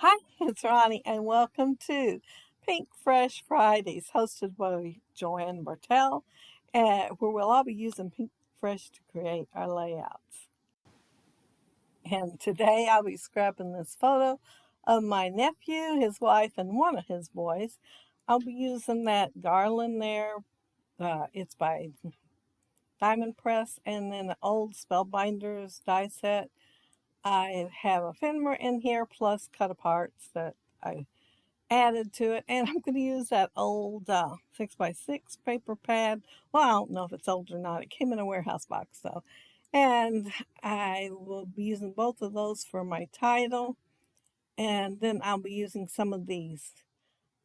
Hi, it's Ronnie, and welcome to Pink Fresh Fridays, hosted by Joanne Bartel, where we'll all be using Pink Fresh to create our layouts. And today I'll be scrapping this photo of my nephew, his wife, and one of his boys. I'll be using that garland there. It's by Diamond Press, and then the old Spellbinders die set. I have ephemera in here, plus cut-aparts that I added to it, and I'm going to use that old 6x6 paper pad. Well, I don't know if it's old or not. It came in a warehouse box though, and I will be using both of those for my title, and then I'll be using some of these.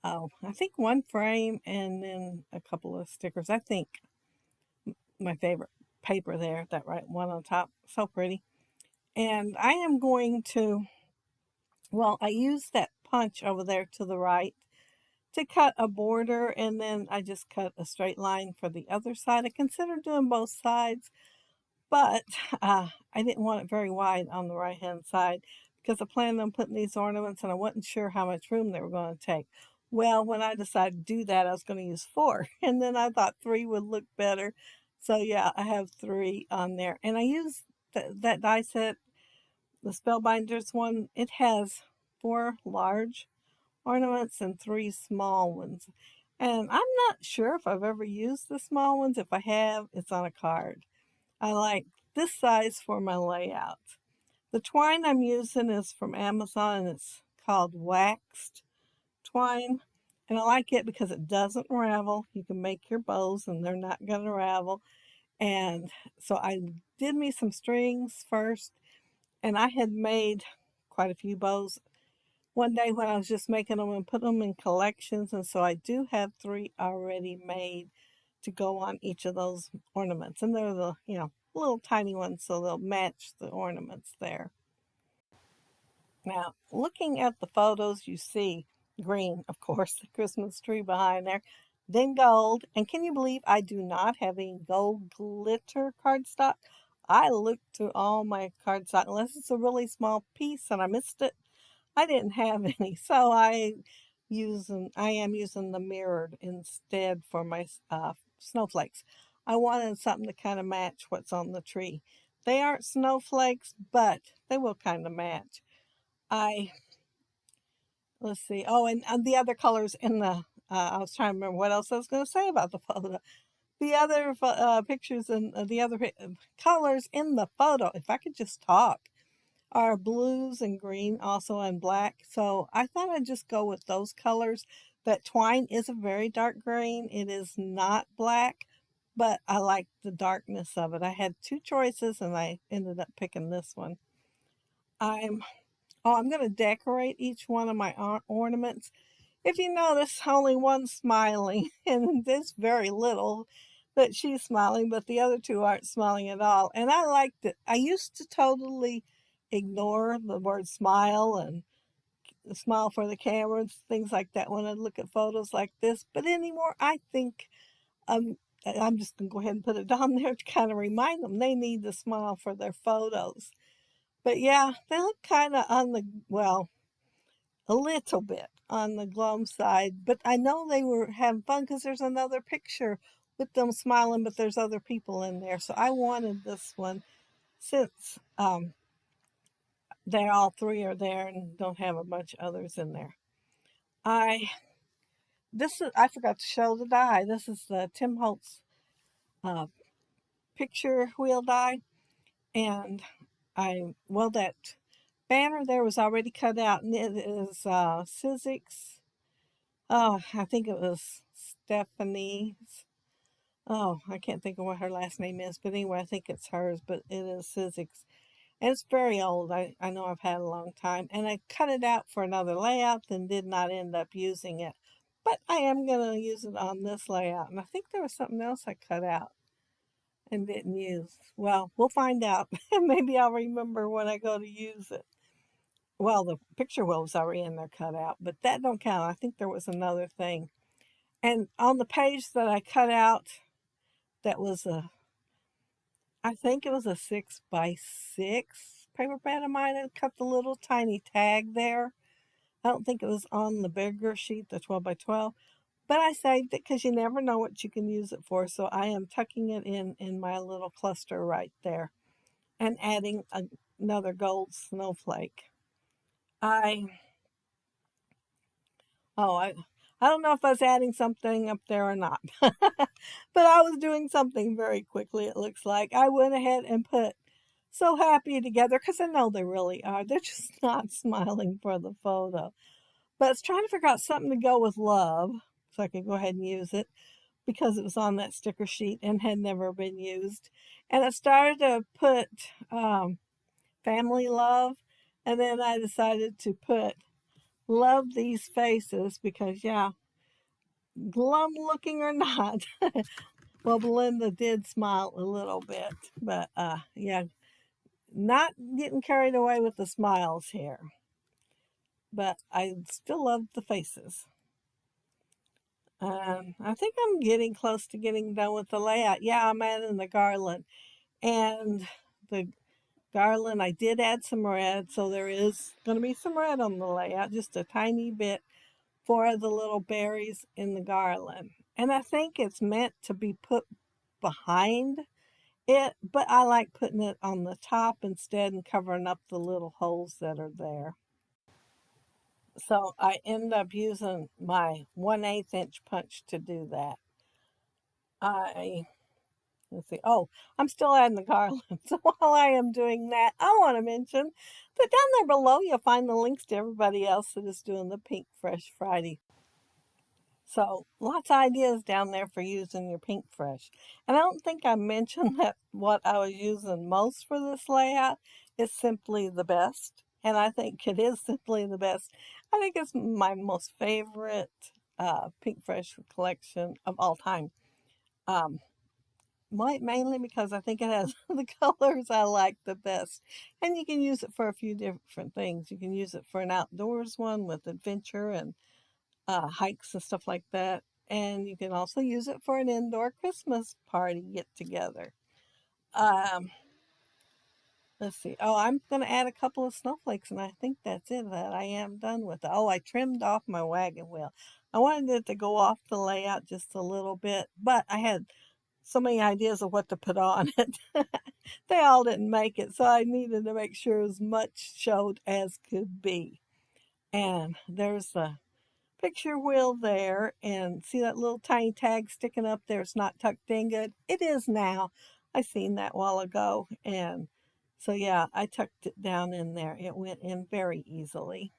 Oh, I think one frame and then a couple of stickers. I think my favorite paper there, that right one on top, so pretty. And I am going to, well, I use that punch over there to the right to cut a border, and then I just cut a straight line for the other side. I considered doing both sides, but I didn't want it very wide on the right hand side because I planned on putting these ornaments and I wasn't sure how much room they were going to take. Well, when I decided to do that, I was going to use 4, and then I thought 3 would look better. So yeah, I have 3 on there, and I use that die set, the Spellbinders one. It has 4 large ornaments and 3 small ones. And I'm not sure if I've ever used the small ones. If I have, it's on a card. I like this size for my layout. The twine I'm using is from Amazon, and it's called waxed twine. And I like it because it doesn't ravel. You can make your bows and they're not going to ravel. And so I did me some strings first, and I had made quite a few bows one day when I was just making them and putting them in collections. And so I do have 3 already made to go on each of those ornaments. And they're the, little tiny ones, so they'll match the ornaments there. Now, looking at the photos, you see green, of course, the Christmas tree behind there, then gold. And can you believe I do not have any gold glitter cardstock? I looked through all my cardstock, unless it's a really small piece and I missed it. I didn't have any, so I am using the mirrored instead for my snowflakes. I wanted something to kind of match what's on the tree. They aren't snowflakes, but they will kind of match. I Let's see. Oh, and the other colors in the. I was trying to remember what else I was going to say about the photo. The other pictures and the other colors in the photo. If I could just talk, are blues and green, also, and black. So I thought I'd just go with those colors. That twine is a very dark green. It is not black, but I like the darkness of it. I had 2 choices and I ended up picking this one. I'm I'm going to decorate each one of my ornaments. If you notice, only one's smiling, and there's very little that she's smiling, but the other 2 aren't smiling at all. And I liked it. I used to totally ignore the word smile and smile for the camera and things like that when I look at photos like this. But anymore, I think I'm just going to go ahead and put it on there to kind of remind them they need to smile for their photos. But yeah, they look kind of on the, well, a little bit on the glum side, but I know they were having fun because there's another picture with them smiling, but there's other people in there. So I wanted this one since they all 3 are there and don't have a bunch of others in there. I I forgot to show the die. This is the Tim Holtz uh, picture wheel die, and that banner there was already cut out, and it is Sizzix. Oh, I think it was Stephanie's. Oh, I can't think of what her last name is, but anyway, I think it's hers, but it is Sizzix. And it's very old. I know I've had a long time. And I cut it out for another layout and did not end up using it. But I am going to use it on this layout. And I think there was something else I cut out and didn't use. Well, we'll find out. Maybe I'll remember when I go to use it. Well, the picture wheel was already in there cut out, but that don't count. I think there was another thing. And on the page that I cut out, that was I think it was a 6x6 paper pad. I might have cut the little tiny tag there. I don't think it was on the bigger sheet, the 12 by 12, but I saved it because you never know what you can use it for. So I am tucking it in my little cluster right there and adding another gold snowflake. I Oh, I don't know if I was adding something up there or not, but I was doing something very quickly, it looks like. I went ahead and put "so happy together" because I know they really are. They're just not smiling for the photo. But I was trying to figure out something to go with love so I could go ahead and use it because it was on that sticker sheet and had never been used. And I started to put family love, and then I decided to put love these faces because, yeah, glum looking or not. Well, Belinda did smile a little bit, but yeah, not getting carried away with the smiles here. But I still love the faces. I think I'm getting close to getting done with the layout. Yeah, I'm adding the garland. And the garland, I did add some red, so there is going to be some red on the layout, just a tiny bit for the little berries in the garland. And I think it's meant to be put behind it, but I like putting it on the top instead and covering up the little holes that are there. So I end up using my 1/8 inch punch to do that. I Let's see. Oh, I'm still adding the garland. So while I am doing that, I want to mention that down there below you'll find the links to everybody else that is doing the Pink Fresh Friday. So lots of ideas down there for using your Pinkfresh. And I don't think I mentioned that what I was using most for this layout is Simply the Best. And I think it is simply the best. I think it's my most favorite Pinkfresh collection of all time. Um, Mainly because I think it has the colors I like the best. And you can use it for a few different things. You can use it for an outdoors one with adventure and hikes and stuff like that. And you can also use it for an indoor Christmas party get together. Um, let's see. Oh, I'm going to add a couple of snowflakes, and I think that's it. That I am done with it. Oh, I trimmed off my wagon wheel. I wanted it to go off the layout just a little bit, but I had so many ideas of what to put on it. They all didn't make it, so I needed to make sure as much showed as could be. And there's the picture wheel there, and see that little tiny tag sticking up there? It's not tucked in good. It is now. I seen that a while ago, and so yeah, I tucked it down in there. It went in very easily.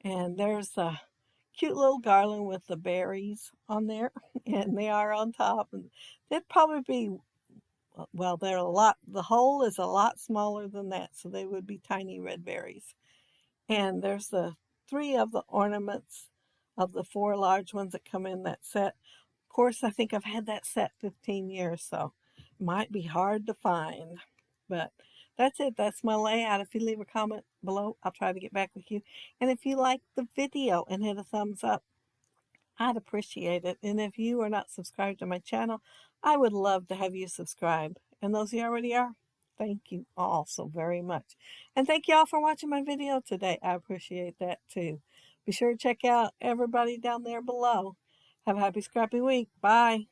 And there's a cute little garland with the berries on there, and they are on top. And they'd probably be, well, they're a lot. The hole is a lot smaller than that, so they would be tiny red berries. And there's the 3 of the ornaments of the 4 large ones that come in that set. Of course, I think I've had that set 15 years, so it might be hard to find. But that's it. That's my layout. If you leave a comment below, I'll try to get back with you. And if you like the video and hit a thumbs up, I'd appreciate it. And if you are not subscribed to my channel, I would love to have you subscribe. And those of you already are, thank you all so very much. And thank you all for watching my video today. I appreciate that too. Be sure to check out everybody down there below. Have a happy scrappy week. Bye.